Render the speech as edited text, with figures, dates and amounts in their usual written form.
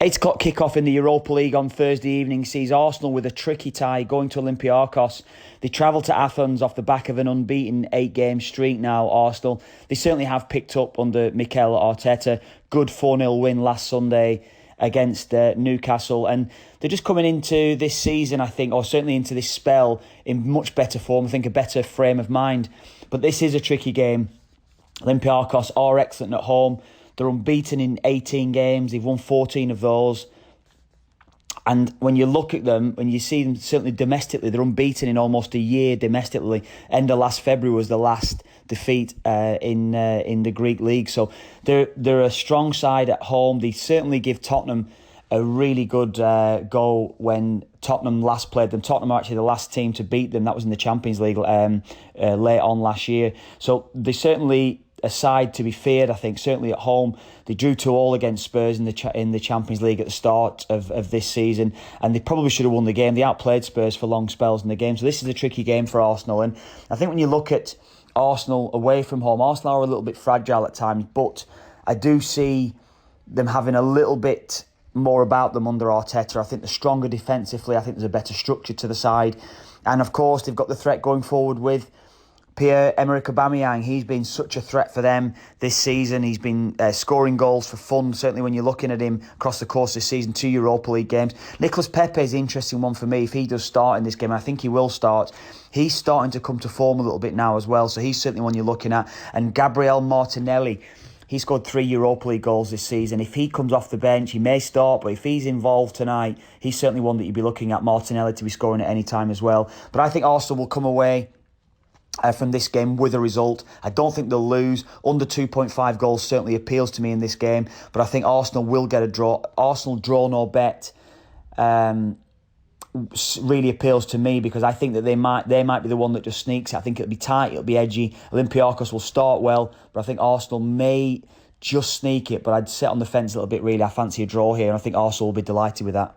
8 o'clock kickoff in the Europa League on Thursday evening sees Arsenal with a tricky tie going to Olympiakos. They travel to Athens off the back of an unbeaten 8-game streak now, Arsenal. They certainly have picked up under Mikel Arteta. Good 4-0 win last Sunday against Newcastle. And they're just coming into this season, I think, or certainly into this spell in much better form. I think a better frame of mind. But this is a tricky game. Olympiakos are excellent at home. They're unbeaten in 18 games. They've won 14 of those. And when you look at them, when you see them certainly domestically, they're unbeaten in almost a year domestically. End of last February was the last defeat in the Greek league. So they're a strong side at home. They certainly give Tottenham a really good go when Tottenham last played them. Tottenham are actually the last team to beat them. That was in the Champions League late on last year. So they certainly a side to be feared, I think. Certainly at home, they drew 2-2 against Spurs in the Champions League at the start of this season, and they probably should have won the game. They outplayed Spurs for long spells in the game, so this is a tricky game for Arsenal. And I think when you look at Arsenal away from home, Arsenal are a little bit fragile at times, but I do see them having a little bit more about them under Arteta. I think they're stronger defensively. I think there's a better structure to the side, and of course they've got the threat going forward with Pierre-Emerick Aubameyang. He's been such a threat for them this season. He's been scoring goals for fun, certainly when you're looking at him across the course of the season, 2 Europa League games. Nicolas Pepe is an interesting one for me. If he does start in this game, I think he will start. He's starting to come to form a little bit now as well, so he's certainly one you're looking at. And Gabriel Martinelli, he scored 3 Europa League goals this season. If he comes off the bench, he may start, but if he's involved tonight, he's certainly one that you'd be looking at, Martinelli, to be scoring at any time as well. But I think Arsenal will come away from this game with a result. I don't think they'll lose. Under 2.5 goals certainly appeals to me in this game, but I think Arsenal will get a draw. Arsenal draw nor bet really appeals to me, because I think that they might be the one that just sneaks it. I think it'll be tight, it'll be edgy. Olympiakos will start well, but I think Arsenal may just sneak it. But I'd sit on the fence a little bit, really. I fancy a draw here, and I think Arsenal will be delighted with that.